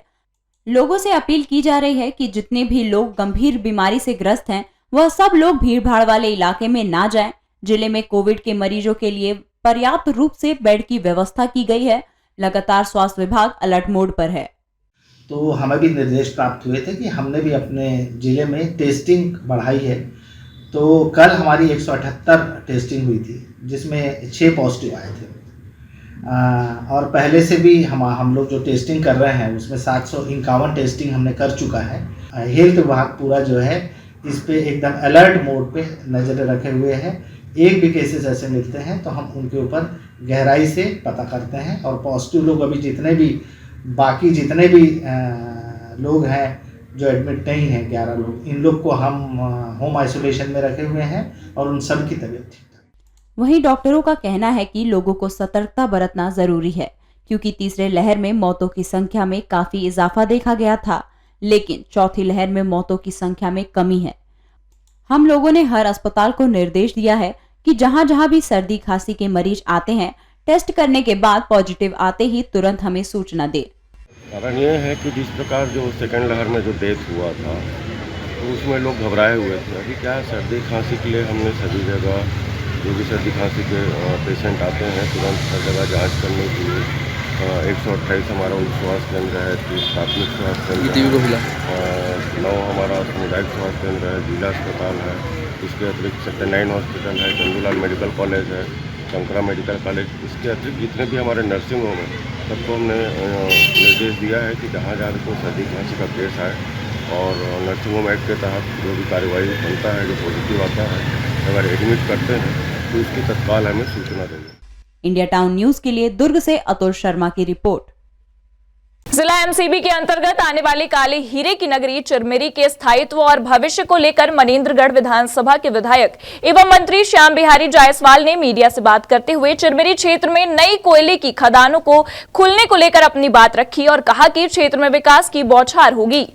लोगों से अपील की जा रही है कि जितने भी लोग गंभीर बीमारी से ग्रस्त हैं, वह सब लोग भीड़भाड़ वाले इलाके में ना जाएं। जिले में कोविड के मरीजों के लिए पर्याप्त रूप से बेड की व्यवस्था की गई है। लगातार स्वास्थ्य विभाग अलर्ट मोड पर है। तो हमें भी निर्देश प्राप्त हुए थे कि हमने भी अपने जिले में टेस्टिंग बढ़ाई है। तो कल हमारी 178 टेस्टिंग हुई थी, जिसमें 6 पॉजिटिव आए थे। और पहले से भी हम लोग जो टेस्टिंग कर रहे हैं उसमें 751 टेस्टिंग हमने कर चुका है। हेल्थ विभाग पूरा जो है इस पे एकदम अलर्ट मोड पे नज़र रखे हुए है। एक भी केसेस ऐसे मिलते हैं तो हम उनके ऊपर गहराई से पता करते हैं और पॉजिटिव लोग अभी जितने भी लोग हैं जो एडमिट नहीं हैं, 11 लोग, इन लोग को हम होम आइसोलेशन में रखे हुए हैं और उन सब की तबीयत ठीक। वहीं डॉक्टरों का कहना है कि लोगों को सतर्कता बरतना जरूरी है, क्योंकि तीसरे लहर में मौतों की संख्या में काफी इजाफा देखा गया था, लेकिन चौथी लहर में मौतों की संख्या में कमी है। हम लोगों ने हर अस्पताल को निर्देश दिया है कि जहां जहां भी सर्दी खांसी के मरीज आते हैं, टेस्ट करने के बाद पॉजिटिव आते ही तुरंत हमें सूचना दे। कारण ये है कि जिस प्रकार जो सेकंड लहर में जो डेथ हुआ था तो उसमें लोग घबराए हुए थे। अभी क्या सर्दी खांसी के लिए हमने सभी जगह जो भी सर्दी खांसी के पेशेंट आते हैं तुरंत हर जगह जांच करने के लिए 128 हमारा उप स्वास्थ्य केंद्र है, 30 प्राथमिक स्वास्थ्य केंद्र है, 9 हमारा सामुदायिक स्वास्थ्य केंद्र है, जिला अस्पताल है। इसके अतिरिक्त सेक्टर 9 हॉस्पिटल है, चंदूलाल मेडिकल कॉलेज है, शंकरा मेडिकल कॉलेज। इसके अतिरिक्त जितने भी हमारे नर्सिंग होम हैं सबको हमने निर्देश दिया है कि जहाँ जहाँ कोई सर्दी खांसी का केस आए और नर्सिंग होम एक्ट के तहत जो भी कार्रवाई बनता है, जो पॉजिटिव आता है, अगर एडमिट करते हैं तो उसकी तत्काल हमें सूचना देंगे। इंडिया टाउन न्यूज के लिए दुर्ग से अतुल शर्मा की रिपोर्ट। जिला एमसीबी के अंतर्गत आने वाली काले हीरे की नगरी चिरमिरी के स्थायित्व और भविष्य को लेकर मनेंद्रगढ़ विधानसभा के विधायक एवं मंत्री श्याम बिहारी जायसवाल ने मीडिया से बात करते हुए चिरमिरी क्षेत्र में नई कोयले की खदानों को खुलने को लेकर अपनी बात रखी और कहा कि क्षेत्र में विकास की बौछार होगी।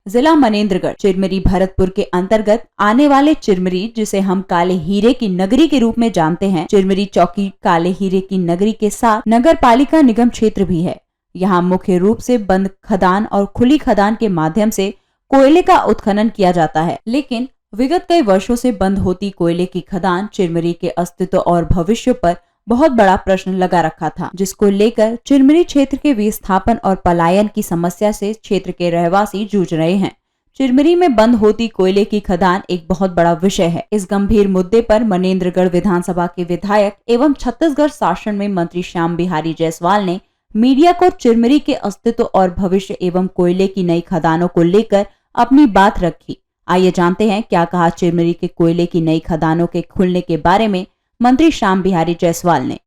जिला मनेंद्रगढ़ चिरमिरी भरतपुर के अंतर्गत आने वाले चिरमिरी, जिसे हम काले हीरे की नगरी के रूप में जानते हैं, चिरमिरी चौकी काले हीरे की नगरी के साथ नगर पालिका निगम क्षेत्र भी है। यहाँ मुख्य रूप से बंद खदान और खुली खदान के माध्यम से कोयले का उत्खनन किया जाता है, लेकिन विगत कई वर्षों से बंद होती कोयले की खदान चिरमिरी के अस्तित्व और भविष्य पर बहुत बड़ा प्रश्न लगा रखा था, जिसको लेकर चिरमिरी क्षेत्र के विस्थापन और पलायन की समस्या से क्षेत्र के रहवासी जूझ रहे हैं। चिरमिरी में बंद होती कोयले की खदान एक बहुत बड़ा विषय है। इस गंभीर मुद्दे पर मनेंद्रगढ़ विधानसभा के विधायक एवं छत्तीसगढ़ शासन में मंत्री श्याम बिहारी जायसवाल ने मीडिया को चिरमिरी के अस्तित्व और भविष्य एवं कोयले की नई खदानों को लेकर अपनी बात रखी। आइए जानते हैं क्या कहा चिरमिरी के कोयले की नई खदानों के खुलने के बारे में मंत्री श्याम बिहारी जायसवाल ने।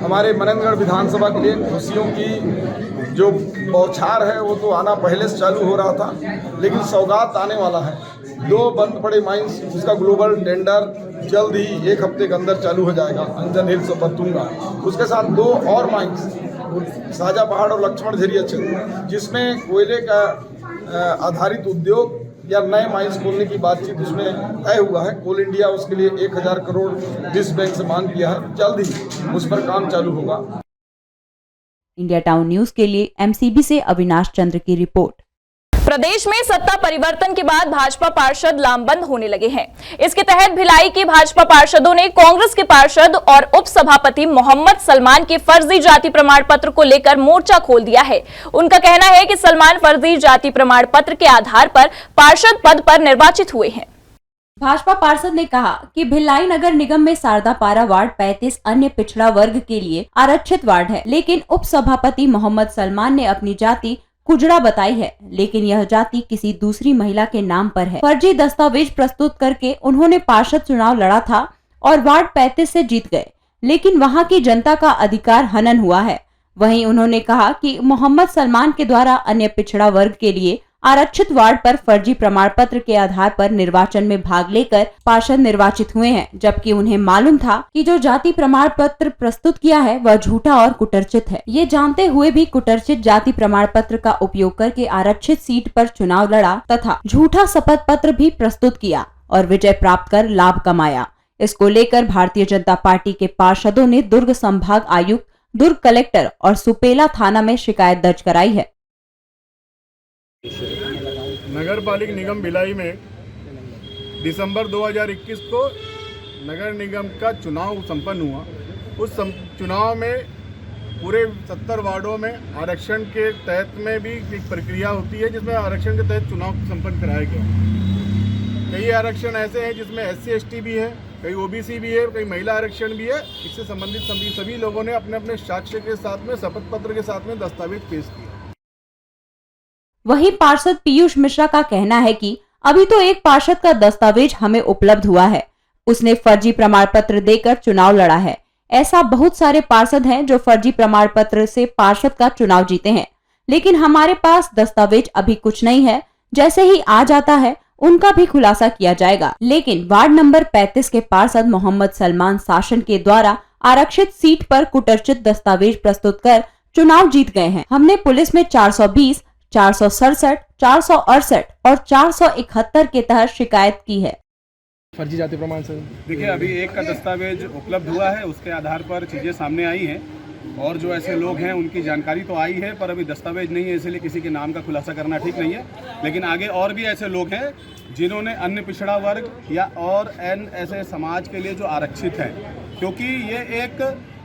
हमारे मनेंद्रगढ़ विधानसभा के लिए खुशियों की जो बौछार है वो तो आना पहले से चालू हो रहा था, लेकिन सौगात आने वाला है। 2 बंद पड़े माइंस, उसका ग्लोबल टेंडर जल्द ही 1 हफ्ते के अंदर चालू हो जाएगा, अंजन हिल्स और बतूंगा। उसके साथ 2 और माइंस, साजा पहाड़ और लक्ष्मण झरिया क्षेत्र, जिसमें कोयले का आधारित उद्योग या नए माइंस खोलने की बातचीत उसमें तय हुआ है। कोल इंडिया उसके लिए 1000 करोड़ विश्व बैंक से मांग किया है, जल्द ही उस पर काम चालू होगा। इंडिया टाउन न्यूज के लिए एमसीबी से अविनाश चंद्र की रिपोर्ट। प्रदेश में सत्ता परिवर्तन के बाद भाजपा पार्षद लामबंद होने लगे हैं। इसके तहत भिलाई के भाजपा पार्षदों ने कांग्रेस के पार्षद और उप सभापति मोहम्मद सलमान के फर्जी जाति प्रमाण पत्र को लेकर मोर्चा खोल दिया है। उनका कहना है कि सलमान फर्जी जाति प्रमाण पत्र के आधार पर पार्षद पद पर निर्वाचित हुए हैं। भाजपा पार्षद ने कहा कि भिलाई नगर निगम में शारदापारा वार्ड 35 अन्य पिछड़ा वर्ग के लिए आरक्षित वार्ड है, लेकिन उप सभापति मोहम्मद सलमान ने अपनी जाति कुजड़ा बताई है, लेकिन यह जाति किसी दूसरी महिला के नाम पर है। फर्जी दस्तावेज प्रस्तुत करके उन्होंने पार्षद चुनाव लड़ा था और वार्ड 35 से जीत गए, लेकिन वहां की जनता का अधिकार हनन हुआ है। वहीं उन्होंने कहा कि मोहम्मद सलमान के द्वारा अन्य पिछड़ा वर्ग के लिए आरक्षित वार्ड पर फर्जी प्रमाण पत्र के आधार पर निर्वाचन में भाग लेकर पार्षद निर्वाचित हुए हैं, जबकि उन्हें मालूम था कि जो जाति प्रमाण पत्र प्रस्तुत किया है वह झूठा और कुटर्चित है। ये जानते हुए भी कुटर्चित जाति प्रमाण पत्र का उपयोग करके आरक्षित सीट पर चुनाव लड़ा तथा झूठा शपथ पत्र भी प्रस्तुत किया और विजय प्राप्त कर लाभ कमाया। इसको लेकर भारतीय जनता पार्टी के पार्षदों ने दुर्ग संभाग आयुक्त, दुर्ग कलेक्टर और सुपेला थाना में शिकायत दर्ज कराई है। नगर पालिका निगम भिलाई में दिसंबर 2021 को नगर निगम का चुनाव संपन्न हुआ। उस चुनाव में पूरे 70 वार्डों में आरक्षण के तहत में भी एक प्रक्रिया होती है, जिसमें आरक्षण के तहत चुनाव संपन्न कराया गया। कई आरक्षण ऐसे हैं जिसमें SC ST भी है, कई OBC भी है, कई महिला आरक्षण भी है। इससे संबंधित सभी लोगों ने अपने अपने साक्ष्य के साथ में, शपथ पत्र के साथ में दस्तावेज पेश किए। वहीं पार्षद पीयूष मिश्रा का कहना है कि अभी तो एक पार्षद का दस्तावेज हमें उपलब्ध हुआ है, उसने फर्जी प्रमाण पत्र देकर चुनाव लड़ा है। ऐसा बहुत सारे पार्षद हैं जो फर्जी प्रमाण पत्र से पार्षद का चुनाव जीते हैं, लेकिन हमारे पास दस्तावेज अभी कुछ नहीं है। जैसे ही आ जाता है उनका भी खुलासा किया जाएगा। लेकिन वार्ड नंबर 35 के पार्षद मोहम्मद सलमान शासन के द्वारा आरक्षित सीट पर कुटर्चित दस्तावेज प्रस्तुत कर चुनाव जीत गए हैं। हमने पुलिस में 420, 467, 468 और 471 के तहत शिकायत की है। फर्जी जाति प्रमाण से देखिए, अभी एक का दस्तावेज उपलब्ध हुआ है, उसके आधार पर चीज़ें सामने आई हैं और जो ऐसे लोग हैं उनकी जानकारी तो आई है, पर अभी दस्तावेज नहीं है, इसलिए किसी के नाम का खुलासा करना ठीक नहीं है। लेकिन आगे और भी ऐसे लोग हैं जिन्होंने अन्य पिछड़ा वर्ग या और ऐसे समाज के लिए जो आरक्षित है, क्योंकि ये एक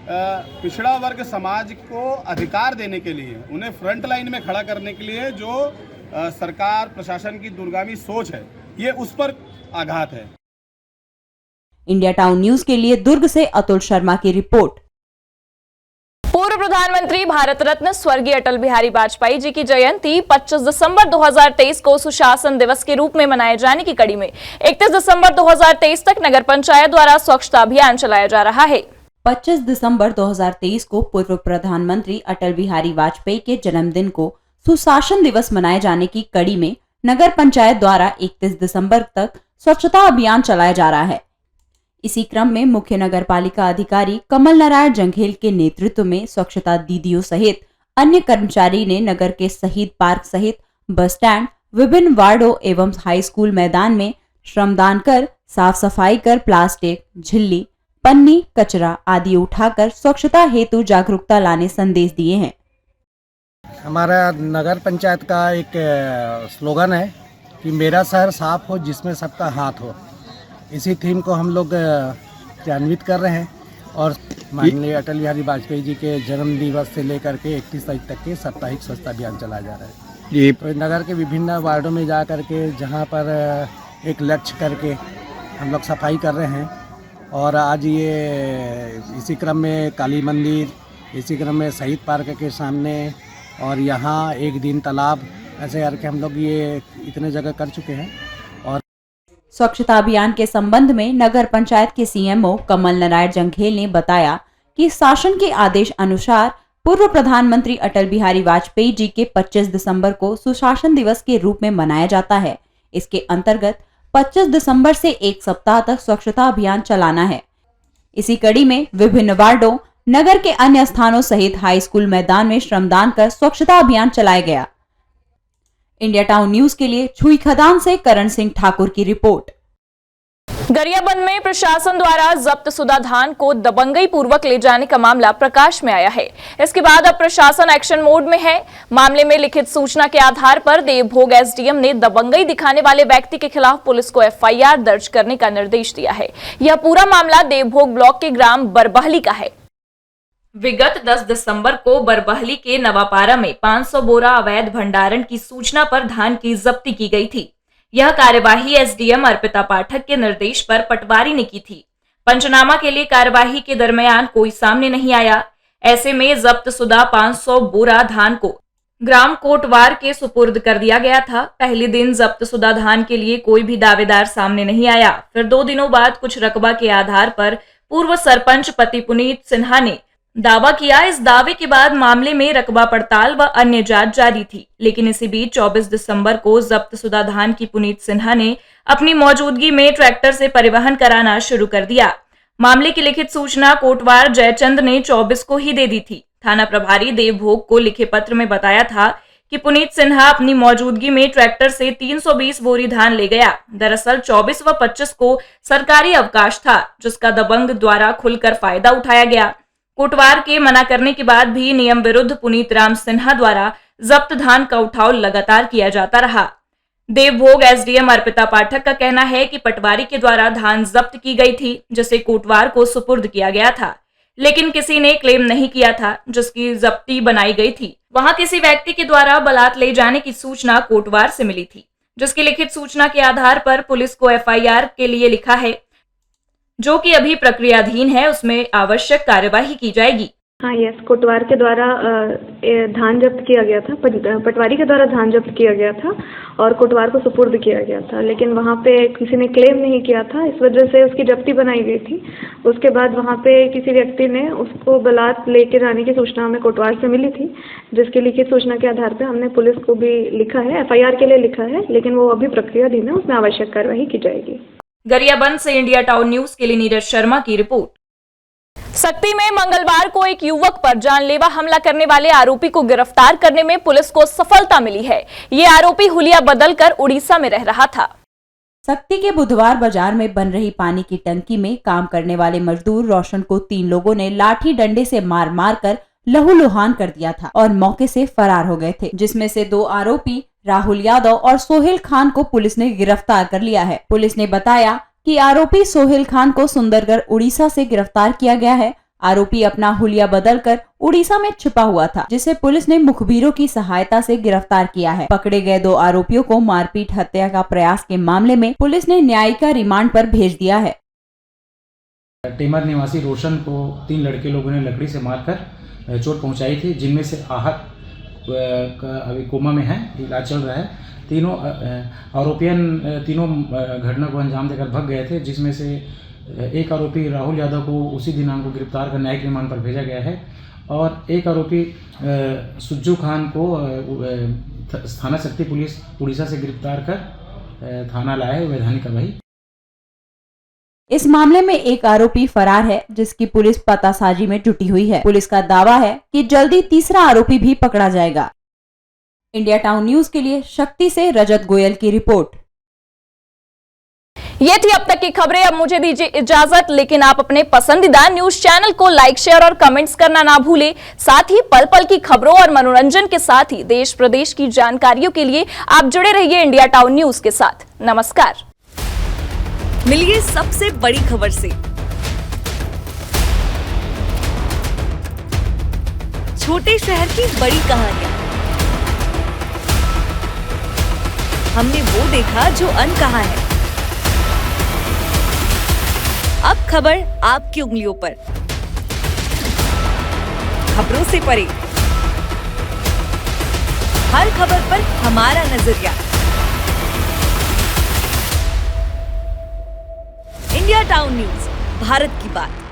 पिछड़ा वर्ग समाज को अधिकार देने के लिए, उन्हें फ्रंट लाइन में खड़ा करने के लिए जो सरकार प्रशासन की दूरगामी सोच है, ये उस पर आघात है। इंडिया टाउन न्यूज के लिए दुर्ग से अतुल शर्मा की रिपोर्ट। पूर्व प्रधानमंत्री भारत रत्न स्वर्गीय अटल बिहारी वाजपेयी जी की जयंती 25 दिसंबर 2023 को सुशासन दिवस के रूप में मनाए जाने की कड़ी में 31 दिसंबर 2023 तक नगर पंचायत द्वारा स्वच्छता अभियान चलाया जा रहा है। 25 दिसंबर 2023 को पूर्व प्रधानमंत्री अटल बिहारी वाजपेयी के जन्मदिन को सुशासन दिवस मनाए जाने की कड़ी में नगर पंचायत द्वारा 31 दिसंबर तक स्वच्छता अभियान चलाया जा रहा है। इसी क्रम में मुख्य नगर पालिका अधिकारी कमल नारायण जंघेल के नेतृत्व में स्वच्छता दीदियों सहित अन्य कर्मचारी ने नगर के शहीद पार्क सहित बस स्टैंड, विभिन्न वार्डों एवं हाई स्कूल मैदान में श्रमदान कर साफ सफाई कर प्लास्टिक, झिल्ली, पन्नी, कचरा आदि उठाकर स्वच्छता हेतु जागरूकता लाने संदेश दिए हैं। हमारा नगर पंचायत का एक स्लोगन है कि मेरा शहर साफ हो जिसमें सबका हाथ हो। इसी थीम को हम लोग क्रियान्वित कर रहे हैं और माननीय अटल बिहारी वाजपेयी जी के जन्म दिवस से लेकर के 31 तारीख तक के साप्ताहिक स्वच्छता अभियान चलाया जा रहा है। ये तो नगर के विभिन्न वार्डों में जा करके जहाँ पर एक लक्ष्य करके हम लोग सफाई कर रहे हैं और आज ये इसी क्रम में काली मंदिर, इसी क्रम में शहीद पार्क के सामने और यहाँ एक दिन तालाब, ऐसे करके हम लोग ये इतने जगह कर चुके हैं। और स्वच्छता अभियान के संबंध में नगर पंचायत के सीएमओ कमल नारायण जंघेल ने बताया कि शासन के आदेश अनुसार पूर्व प्रधानमंत्री अटल बिहारी वाजपेयी जी के 25 दिसंबर को सुशासन दिवस के रूप में मनाया जाता है। इसके अंतर्गत 25 दिसंबर से एक सप्ताह तक स्वच्छता अभियान चलाना है। इसी कड़ी में विभिन्न वार्डों, नगर के अन्य स्थानों सहित हाई स्कूल मैदान में श्रमदान कर स्वच्छता अभियान चलाया गया। इंडिया टाउन न्यूज के लिए छुई खदान से करण सिंह ठाकुर की रिपोर्ट। गरियाबंद में प्रशासन द्वारा जब्त शुदा धान को दबंगई पूर्वक ले जाने का मामला प्रकाश में आया है। इसके बाद अब प्रशासन एक्शन मोड में है। मामले में लिखित सूचना के आधार पर देवभोग एसडीएम ने दबंगई दिखाने वाले व्यक्ति के खिलाफ पुलिस को एफआईआर दर्ज करने का निर्देश दिया है। यह पूरा मामला देवभोग ब्लॉक के ग्राम बरबहली का है। विगत 10 दिसंबर को बरबहली के नवापारा में 500 बोरा अवैध भंडारण की सूचना पर धान की जब्ती की गई थी। यह कार्यवाही एसडीएम अर्पिता पाठक के निर्देश पर पटवारी ने की थी। पंचनामा के लिए कार्यवाही के दरमियान कोई सामने नहीं आया। ऐसे में जब्त शुदा 500 बोरा धान को ग्राम कोटवार के सुपुर्द कर दिया गया था। पहले दिन जब्त शुदा धान के लिए कोई भी दावेदार सामने नहीं आया। फिर 2 दिनों बाद कुछ रकबा के आधार पर पूर्व सरपंच पति पुनीत सिन्हा ने दावा किया। इस दावे के बाद मामले में रकबा पड़ताल व अन्य जांच जारी थी। लेकिन इसी बीच 24 दिसंबर को जब्त शुदा धान की पुनीत सिन्हा ने अपनी मौजूदगी में ट्रैक्टर से परिवहन कराना शुरू कर दिया। मामले की लिखित सूचना कोटवार जयचंद ने 24 को ही दे दी थी। थाना प्रभारी देवभोग को लिखे पत्र में बताया था कि पुनीत सिन्हा अपनी मौजूदगी में ट्रैक्टर से 320 बोरी धान ले गया। दरअसल 24 व 25 को सरकारी अवकाश था, जिसका दबंग द्वारा खुलकर फायदा उठाया गया। कोटवार के मना करने के बाद भी नियम विरुद्ध पुनीत राम सिन्हा द्वारा जब्त धान का उठाव लगातार किया जाता रहा। देवभोग एसडीएम अर्पिता पाठक का कहना है कि पटवारी के द्वारा धान जब्त की गई थी, जिसे कोटवार को सुपुर्द किया गया था, लेकिन किसी ने क्लेम नहीं किया था जिसकी जब्ती बनाई गई थी। वहां किसी व्यक्ति के द्वारा बलात् ले जाने की सूचना कोटवार से मिली थी, जिसकी लिखित सूचना के आधार पर पुलिस को एफआईआर के लिए लिखा है, जो कि अभी प्रक्रियाधीन है। उसमें आवश्यक कार्यवाही की जाएगी। हाँ, यस, कोटवार के द्वारा धान जब्त किया गया था, पटवारी के द्वारा धान जब्त किया गया था और कोटवार को सुपुर्द किया गया था, लेकिन वहाँ पे किसी ने क्लेम नहीं किया था, इस वजह से उसकी जब्ती बनाई गई थी। उसके बाद वहाँ पे किसी व्यक्ति ने उसको बलात् लेकर आने की सूचना हमें कोटवार से मिली थी, जिसकी लिखित सूचना के आधार पर हमने पुलिस को भी लिखा है, एफआईआर के लिए लिखा है, लेकिन वो अभी प्रक्रियाधीन है, उसमें आवश्यक कार्यवाही की जाएगी। गरियाबंद से इंडिया टाउन न्यूज के लिए नीरज शर्मा की रिपोर्ट। सक्ती में मंगलवार को एक युवक पर जानलेवा हमला करने वाले आरोपी को गिरफ्तार करने में पुलिस को सफलता मिली है। ये आरोपी हुलिया बदलकर उड़ीसा में रह रहा था। सक्ती के बुधवार बाजार में बन रही पानी की टंकी में काम करने वाले मजदूर रोशन को 3 लोगों ने लाठी डंडे से मार मार कर लहूलुहान कर दिया था और मौके से फरार हो गए थे, जिसमें से 2 आरोपी राहुल यादव और सोहेल खान को पुलिस ने गिरफ्तार कर लिया है। पुलिस ने बताया कि आरोपी सोहेल खान को सुंदरगढ़ उड़ीसा से गिरफ्तार किया गया है। आरोपी अपना हुलिया बदलकर उड़ीसा में छिपा हुआ था, जिसे पुलिस ने मुखबिरों की सहायता से गिरफ्तार किया है। पकड़े गए 2 आरोपियों को मारपीट हत्या का प्रयास के मामले में पुलिस ने न्यायिक रिमांड पर भेज दिया है। टेमर निवासी रोशन को 3 लड़के लोगों ने लकड़ी से मारकर चोट पहुंचाई थी, जिनमें से आहत अभी कोमा में है, इलाज चल रहा है। तीनों आरोपियन तीनों घटना को अंजाम देकर भाग गए थे, जिसमें से एक आरोपी राहुल यादव को उसी दिनांक को गिरफ्तार कर न्यायिक रिमांड पर भेजा गया है और एक आरोपी सुज्जू खान को थाना शक्ति पुलिस उड़ीसा से गिरफ्तार कर थाना लाया है वैधानिक कार्रवाई। इस मामले में एक आरोपी फरार है जिसकी पुलिस पतासाजी में जुटी हुई है। पुलिस का दावा है कि जल्दी तीसरा आरोपी भी पकड़ा जाएगा। इंडिया टाउन न्यूज के लिए शक्ति से रजत गोयल की रिपोर्ट। ये थी अब तक की खबरें। अब मुझे दीजिए इजाजत, लेकिन आप अपने पसंदीदा न्यूज चैनल को लाइक, शेयर और कमेंट्स करना ना भूलें। साथ ही पल पल की खबरों और मनोरंजन के साथ ही देश प्रदेश की जानकारियों के लिए आप जुड़े रहिए इंडिया टाउन न्यूज के साथ। नमस्कार। मिलिए सबसे बड़ी खबर से। छोटे शहर की बड़ी कहानियां। हमने वो देखा जो अनकहा है। अब खबर आपकी उंगलियों पर। खबरों से परे, हर खबर पर हमारा नजरिया। इंडिया टाउन न्यूज, भारत की बात।